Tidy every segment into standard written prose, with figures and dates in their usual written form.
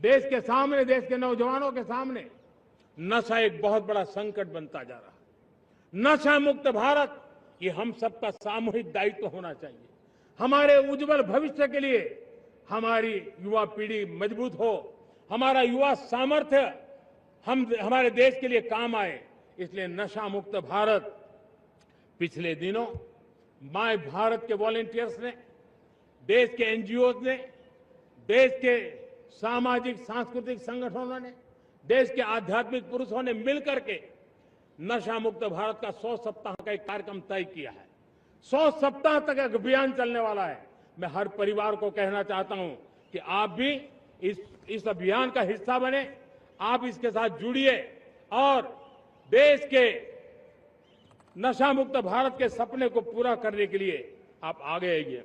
देश के सामने, देश के नौजवानों के सामने नशा एक बहुत बड़ा संकट बनता जा रहा है। नशा मुक्त भारत ये हम सबका सामूहिक दायित्व होना चाहिए। हमारे उज्जवल भविष्य के लिए हमारी युवा पीढ़ी मजबूत हो, हमारा युवा सामर्थ्य हमारे देश के लिए काम आए, इसलिए नशा मुक्त भारत। पिछले दिनों माय भारत के वॉलंटियर्स ने, देश के एनजीओ ने, देश के सामाजिक सांस्कृतिक संगठनों ने, देश के आध्यात्मिक पुरुषों ने मिलकर के नशा मुक्त भारत का 100 सप्ताह का एक कार्यक्रम तय किया है। 100 सप्ताह तक एक अभियान चलने वाला है। मैं हर परिवार को कहना चाहता हूं कि आप भी इस अभियान का हिस्सा बने, आप इसके साथ जुड़िए और देश के नशा मुक्त भारत के सपने को पूरा करने के लिए आप आगे आइए।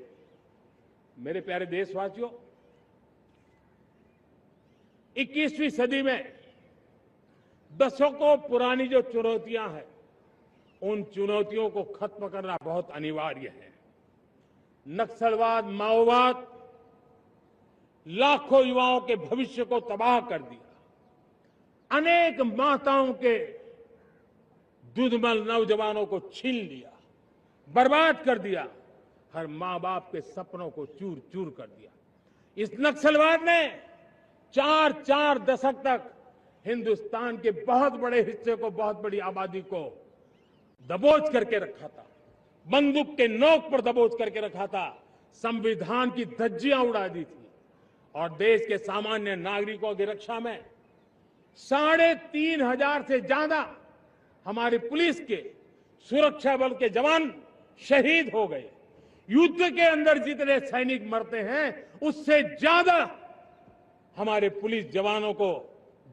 मेरे प्यारे देशवासियों, 21वीं सदी में दशकों पुरानी जो चुनौतियां हैं, उन चुनौतियों को खत्म करना बहुत अनिवार्य है। नक्सलवाद, माओवाद लाखों युवाओं के भविष्य को तबाह कर दिया, अनेक माताओं के दूधमल नौजवानों को छीन लिया, बर्बाद कर दिया, हर मां बाप के सपनों को चूर चूर कर दिया। इस नक्सलवाद ने 4 दशक तक हिंदुस्तान के बहुत बड़े हिस्से को, बहुत बड़ी आबादी को दबोच करके रखा था, बंदूक के नोक पर दबोच करके रखा था, संविधान की धज्जियां उड़ा दी थी और देश के सामान्य नागरिकों की रक्षा में 3,500 से ज्यादा हमारी पुलिस के, सुरक्षा बल के जवान शहीद हो गए। युद्ध के अंदर जितने सैनिक मरते हैं, उससे ज्यादा हमारे पुलिस जवानों को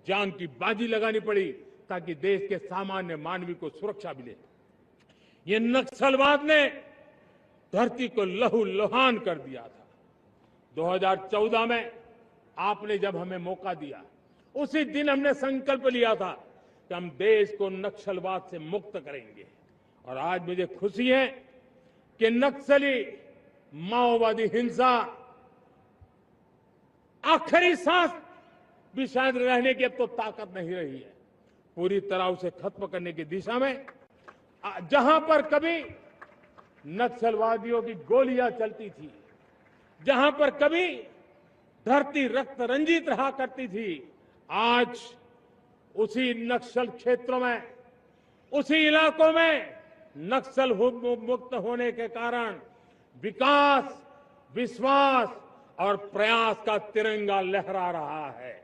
जान की बाजी लगानी पड़ी ताकि देश के सामान्य मानवी को सुरक्षा मिले। ये नक्सलवाद ने धरती को लहूलुहान कर दिया था। 2014 में आपने जब हमें मौका दिया, उसी दिन हमने संकल्प लिया था कि हम देश को नक्सलवाद से मुक्त करेंगे। और आज मुझे खुशी है कि नक्सली माओवादी हिंसा आखिरी सांस भी शायद रहने की अब तो ताकत नहीं रही है। पूरी तरह उसे खत्म करने की दिशा में जहां पर कभी नक्सलवादियों की गोलियां चलती थी, जहां पर कभी धरती रक्त रंजित रहा करती थी, आज उसी नक्सल क्षेत्रों में, उसी इलाकों में नक्सल मुक्त होने के कारण विकास, विश्वास और प्रयास का तिरंगा लहरा रहा है।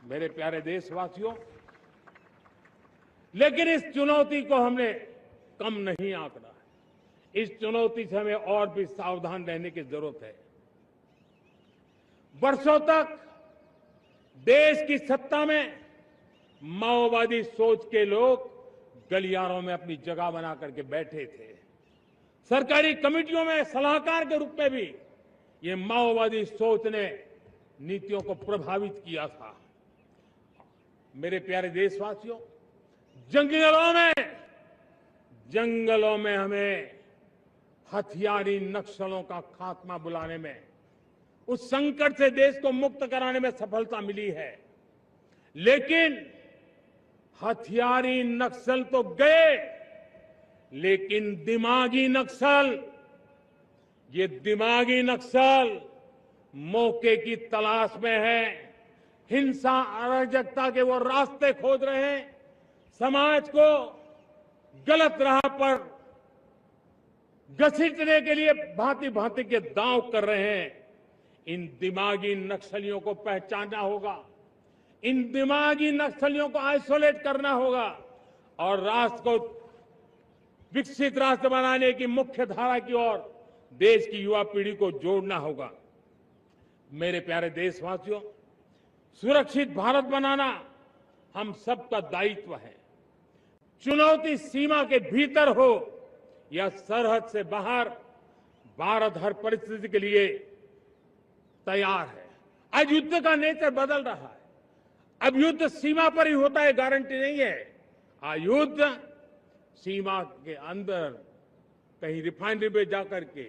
मेरे प्यारे देशवासियों, लेकिन इस चुनौती को हमने कम नहीं आंकना है। इस चुनौती से हमें और भी सावधान रहने की जरूरत है। वर्षों तक देश की सत्ता में माओवादी सोच के लोग गलियारों में अपनी जगह बना करके बैठे थे। सरकारी कमेटियों में सलाहकार के रूप में भी ये माओवादी सोच ने नीतियों को प्रभावित किया था। मेरे प्यारे देशवासियों, जंगलों में हमें हथियारी नक्सलों का खात्मा बुलाने में, उस संकट से देश को मुक्त कराने में सफलता मिली है। लेकिन हथियारी नक्सल तो गए, लेकिन दिमागी नक्सल, ये दिमागी नक्सल मौके की तलाश में है, हिंसा अराजकता के वो रास्ते खोज रहे हैं, समाज को गलत राह पर घसीटने के लिए भांति भांति के दांव कर रहे हैं। इन दिमागी नक्सलियों को पहचानना होगा, इन दिमागी नक्सलियों को आइसोलेट करना होगा और राष्ट्र को विकसित राष्ट्र बनाने की मुख्य धारा की ओर देश की युवा पीढ़ी को जोड़ना होगा। मेरे प्यारे देशवासियों, सुरक्षित भारत बनाना हम सबका दायित्व है। चुनौती सीमा के भीतर हो या सरहद से बाहर, भारत हर परिस्थिति के लिए तैयार है। आज युद्ध का नेचर बदल रहा है। अब युद्ध सीमा पर ही होता है, गारंटी नहीं है। आज युद्ध सीमा के अंदर, कहीं रिफाइनरी पे जाकर के,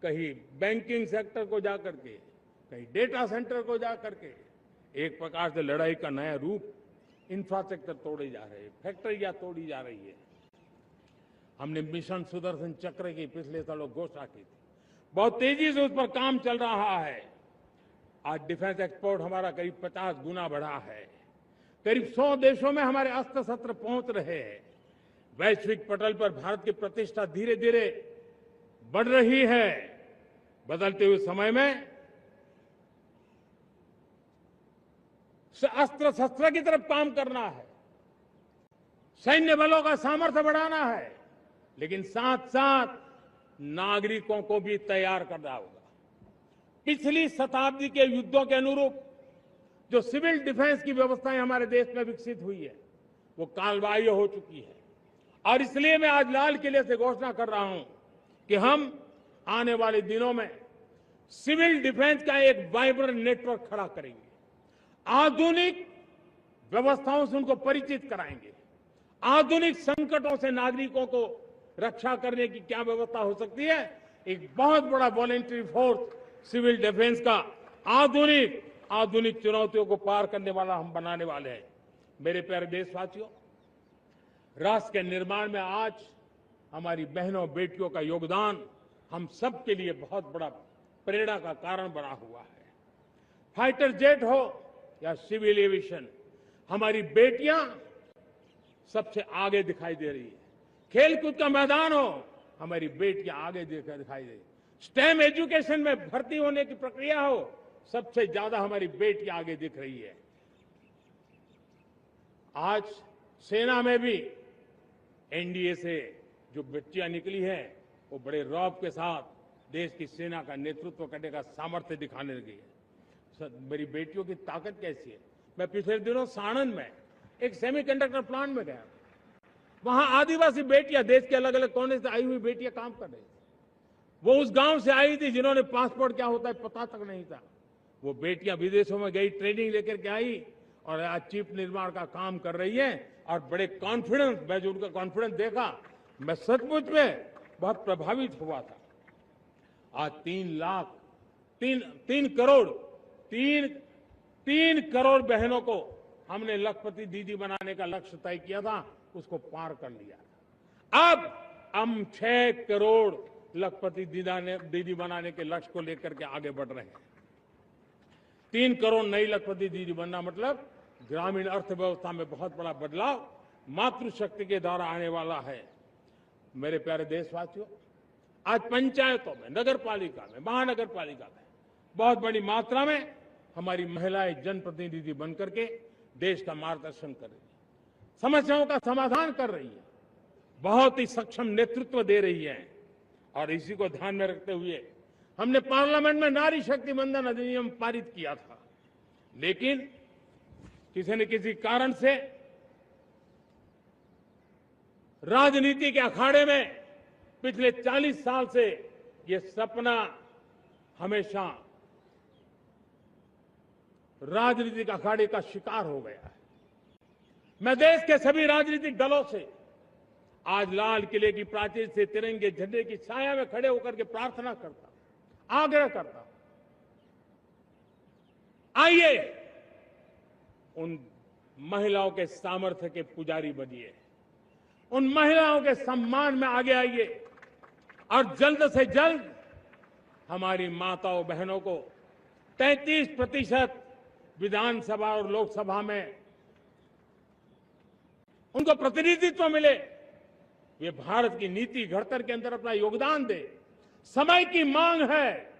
कहीं बैंकिंग सेक्टर को जाकर के, कहीं डेटा सेंटर को जाकर के, एक प्रकार से लड़ाई का नया रूप, इंफ्रास्ट्रक्चर तोड़े जा रहे हैं, फैक्ट्रियां तोड़ी जा रही है। हमने मिशन सुदर्शन चक्र की पिछले सालों घोषणा की थी, बहुत तेजी से उस पर काम चल रहा है। आज डिफेंस एक्सपोर्ट हमारा करीब 50 गुना बढ़ा है। करीब 100 देशों में हमारे अस्त्र शस्त्र पहुंच रहे हैं। वैश्विक पटल पर भारत की प्रतिष्ठा धीरे धीरे बढ़ रही है। बदलते हुए समय में अस्त्र शस्त्र की तरफ काम करना है, सैन्य बलों का सामर्थ्य बढ़ाना है, लेकिन साथ साथ नागरिकों को भी तैयार करना होगा। पिछली शताब्दी के युद्धों के अनुरूप जो सिविल डिफेंस की व्यवस्थाएं हमारे देश में विकसित हुई है, वो कालबाह्य हो चुकी है। और इसलिए मैं आज लाल किले से घोषणा कर रहा हूं कि हम आने वाले दिनों में सिविल डिफेंस का एक वाइब्रेंट नेटवर्क खड़ा करेंगे। आधुनिक व्यवस्थाओं से उनको परिचित कराएंगे। आधुनिक संकटों से नागरिकों को रक्षा करने की क्या व्यवस्था हो सकती है, एक बहुत बड़ा वॉलेंटरी फोर्स सिविल डिफेंस का आधुनिक चुनौतियों को पार करने वाला हम बनाने वाले हैं। मेरे प्यारे देशवासियों, राष्ट्र के निर्माण में आज हमारी बहनों बेटियों का योगदान हम सब के लिए बहुत बड़ा प्रेरणा का कारण बना हुआ है। फाइटर जेट हो या सिविल एविएशन, हमारी बेटियां सबसे आगे दिखाई दे रही है। खेलकूद का मैदान हो, हमारी बेटियां आगे दिखाई दे रही है। स्टेम एजुकेशन में भर्ती होने की प्रक्रिया हो, सबसे ज्यादा हमारी बेटियां आगे दिख रही है। आज सेना में भी एनडीए से जो बच्चियां निकली हैं, वो बड़े रौब के साथ देश की सेना का नेतृत्व करने का सामर्थ्य दिखाने लगी है। मेरी बेटियों की ताकत कैसी है। मैं पिछले दिनों साणंद में एक सेमीकंडक्टर प्लांट में गया, वहां आदिवासी बेटियां, देश के अलग अलग कोने से आई हुई बेटियां काम कर रही थी। वो उस गांव से आई थी जिन्होंने पासपोर्ट क्या होता है पता तक नहीं था। वो बेटियां विदेशों में गई, ट्रेनिंग लेकर के आई और आज चिप निर्माण का काम कर रही है और बड़े कॉन्फिडेंस, मैं जो उनका कॉन्फिडेंस देखा, मैं सचमुच में बहुत प्रभावित हुआ था। आज 3 करोड़ बहनों को हमने लखपति दीदी बनाने का लक्ष्य तय किया था, उसको पार कर लिया। अब हम 6 करोड़ लखपति दीदी बनाने के लक्ष्य को लेकर के आगे बढ़ रहे हैं। 3 करोड़ नई लखपति दीदी बनना मतलब ग्रामीण अर्थव्यवस्था में बहुत बड़ा बदलाव मातृशक्ति के द्वारा आने वाला है। मेरे प्यारे देशवासियों, आज पंचायतों में, नगर पालिका में, महानगर पालिका में बहुत बड़ी मात्रा में हमारी महिलाएं जनप्रतिनिधि बनकर के देश का मार्गदर्शन कर रही है, समस्याओं का समाधान कर रही है, बहुत ही सक्षम नेतृत्व दे रही है। और इसी को ध्यान में रखते हुए हमने पार्लियामेंट में नारी शक्ति वंदन अधिनियम पारित किया था, लेकिन किसी न किसी कारण से राजनीति के अखाड़े में पिछले 40 साल से ये सपना हमेशा राजनीतिक अखाड़े का शिकार हो गया है। मैं देश के सभी राजनीतिक दलों से आज लाल किले की प्राचीर से तिरंगे झंडे की छाया में खड़े होकर के प्रार्थना करता, आग्रह करता, आइए उन महिलाओं के सामर्थ्य के पुजारी बनिए, उन महिलाओं के सम्मान में आगे आइए और जल्द से जल्द हमारी माताओं बहनों को 33% विधानसभा और लोकसभा में उनको प्रतिनिधित्व मिले। ये भारत की नीति घड़तर के अंदर अपना योगदान दे, समय की मांग है।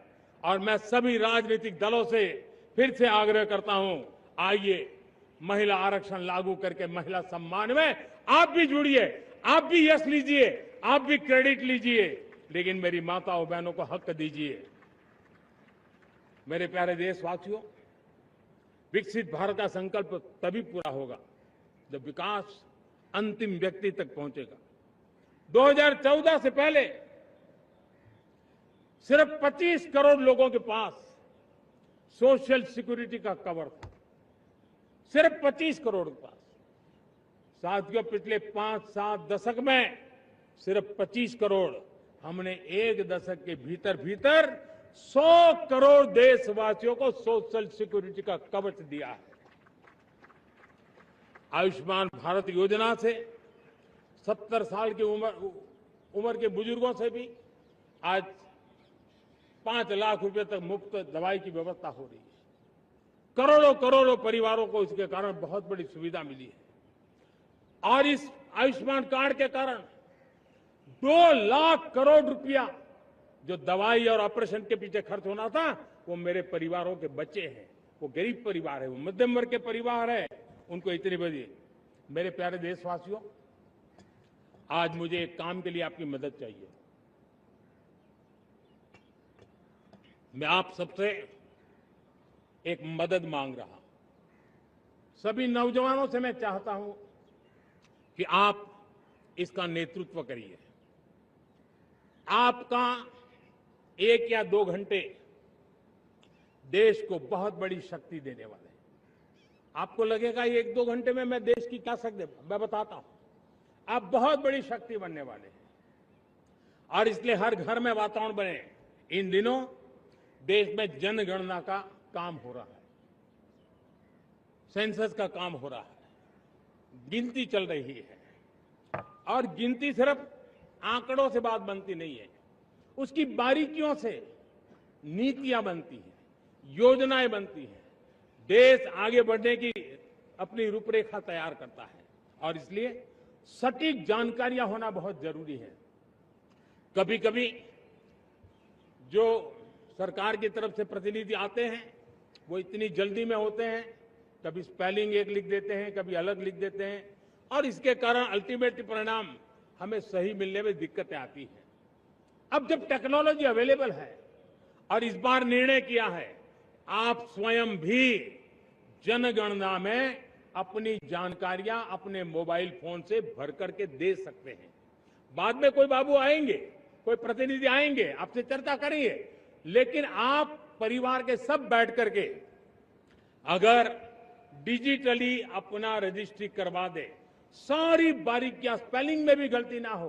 और मैं सभी राजनीतिक दलों से फिर से आग्रह करता हूं, आइए महिला आरक्षण लागू करके महिला सम्मान में आप भी जुड़िए, आप भी यश लीजिए, आप भी क्रेडिट लीजिए, लेकिन मेरी माताओं बहनों को हक दीजिए। मेरे प्यारे देशवासियों, विकसित भारत का संकल्प तभी पूरा होगा जब विकास अंतिम व्यक्ति तक पहुंचेगा। 2014 से पहले सिर्फ 25 करोड़ लोगों के पास सोशल सिक्योरिटी का कवर था, सिर्फ 25 करोड़ के पास। साथियों, पिछले 5-7 दशक में सिर्फ 25 करोड़, हमने एक दशक के भीतर भीतर 100 करोड़ देशवासियों को सोशल सिक्योरिटी का कवच दिया है। आयुष्मान भारत योजना से 70 साल की उम्र के बुजुर्गों से भी आज 5 लाख रुपए तक मुफ्त दवाई की व्यवस्था हो रही है। करोड़ों करोड़ों परिवारों को इसके कारण बहुत बड़ी सुविधा मिली है। और इस आयुष्मान कार्ड के कारण 2 लाख करोड़ रुपया जो दवाई और ऑपरेशन के पीछे खर्च होना था, वो मेरे परिवारों के बच्चे हैं। वो गरीब परिवार है, वो मध्यम वर्ग के परिवार है, उनको इतनी बड़ी। मेरे प्यारे देशवासियों, आज मुझे एक काम के लिए आपकी मदद चाहिए। मैं आप सबसे एक मदद मांग रहा हूं। सभी नौजवानों से मैं चाहता हूं कि आप इसका नेतृत्व करिए। आपका 1 या 2 घंटे देश को बहुत बड़ी शक्ति देने वाले हैं। आपको लगेगा 1-2 घंटे में मैं देश की क्या शक्ति, मैं बताता हूं। आप बहुत बड़ी शक्ति बनने वाले हैं और इसलिए हर घर में वातावरण बने। इन दिनों देश में जनगणना का काम हो रहा है, सेंसस का काम हो रहा है, गिनती चल रही है। और गिनती सिर्फ आंकड़ों से बात बनती नहीं है, उसकी बारीकियों से नीतियां बनती हैं, योजनाएं बनती हैं। देश आगे बढ़ने की अपनी रूपरेखा तैयार करता है और इसलिए सटीक जानकारियां होना बहुत जरूरी है। कभी कभी जो सरकार की तरफ से प्रतिनिधि आते हैं वो इतनी जल्दी में होते हैं, कभी स्पेलिंग एक लिख देते हैं, कभी अलग लिख देते हैं और इसके कारण अल्टीमेट परिणाम हमें सही मिलने में दिक्कतें आती हैं। अब जब टेक्नोलॉजी अवेलेबल है और इस बार निर्णय किया है, आप स्वयं भी जनगणना में अपनी जानकारियां अपने मोबाइल फोन से भर करके दे सकते हैं। बाद में कोई बाबू आएंगे, कोई प्रतिनिधि आएंगे, आपसे चर्चा करेंगे, लेकिन आप परिवार के सब बैठ करके अगर डिजिटली अपना रजिस्ट्री करवा दे, सारी बारीकियां, स्पेलिंग में भी गलती ना हो,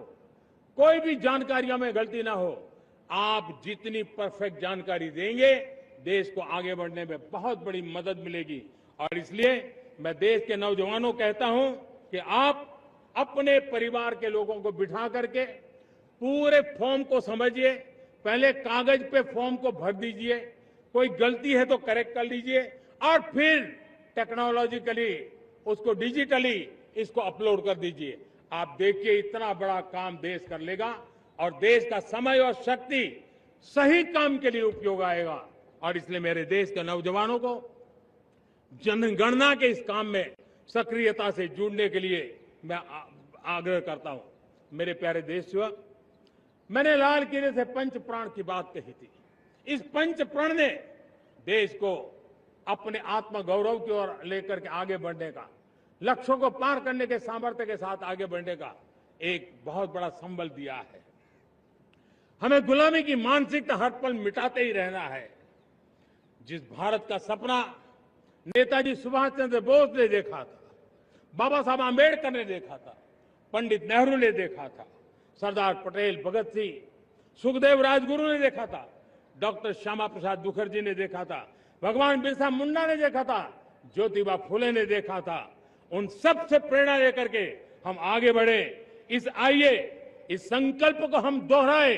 कोई भी जानकारियों में गलती ना हो, आप जितनी परफेक्ट जानकारी देंगे देश को आगे बढ़ने में बहुत बड़ी मदद मिलेगी। और इसलिए मैं देश के नौजवानों को कहता हूं कि आप अपने परिवार के लोगों को बिठा करके पूरे फॉर्म को समझिए। पहले कागज पे फॉर्म को भर दीजिए, कोई गलती है तो करेक्ट कर लीजिए और फिर टेक्नोलॉजिकली उसको डिजिटली इसको अपलोड कर दीजिए। आप देखिए इतना बड़ा काम देश कर लेगा और देश का समय और शक्ति सही काम के लिए उपयोग आएगा। और इसलिए मेरे देश के नौजवानों को जनगणना के इस काम में सक्रियता से जुड़ने के लिए मैं आग्रह करता हूं। मेरे प्यारे देशवासियों, मैंने लाल किले से पंच प्राण की बात कही थी। इस पंच प्राण ने देश को अपने आत्मगौरव की ओर लेकर के आगे बढ़ने का, लक्ष्यों को पार करने के सामर्थ्य के साथ आगे बढ़ने का एक बहुत बड़ा संबल दिया है। हमें गुलामी की मानसिकता हर पल मिटाते ही रहना है। जिस भारत का सपना नेताजी सुभाष चंद्र बोस ने देखा था, बाबा साहब आंबेडकर ने देखा था, पंडित नेहरू ने देखा था, सरदार पटेल, भगत सिंह, सुखदेव राजगुरु ने देखा था, डॉक्टर श्यामा प्रसाद मुखर्जी ने देखा था, भगवान बिरसा मुंडा ने देखा था, ज्योतिबा फुले ने देखा था, उन सब से प्रेरणा लेकर के हम आगे बढ़े। आइए इस संकल्प को हम दोहराए,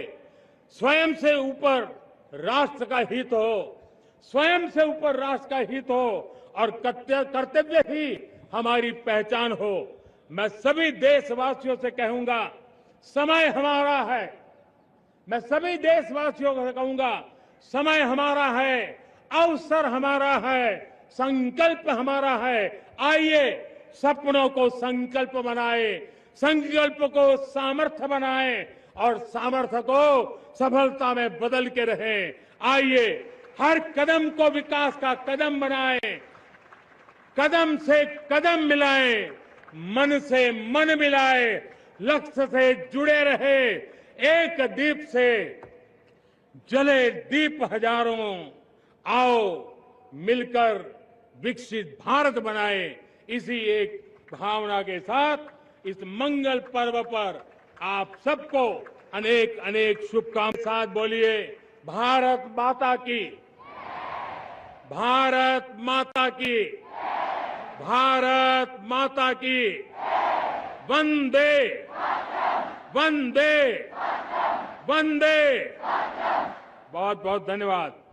स्वयं से ऊपर राष्ट्र का हित हो, स्वयं से ऊपर राष्ट्र का हित हो और कर्तव्य ही हमारी पहचान हो। मैं सभी देशवासियों से कहूंगा, समय हमारा है। मैं सभी देशवासियों से कहूंगा, समय हमारा है, अवसर हमारा है, संकल्प हमारा है। आइए सपनों को संकल्प बनाए, संकल्प को सामर्थ्य बनाए और सामर्थ्य को सफलता में बदल के रहे। आइए हर कदम को विकास का कदम बनाए, कदम से कदम मिलाए, मन से मन मिलाए, लक्ष्य से जुड़े रहे। एक दीप से जले दीप हजारों, आओ मिलकर विकसित भारत बनाए। इसी एक भावना के साथ इस मंगल पर्व पर आप सबको अनेक अनेक शुभकामनाएं। साथ बोलिए भारत माता की, भारत माता की, भारत माता की। वंदे वंदे वंदे। बहुत बहुत धन्यवाद।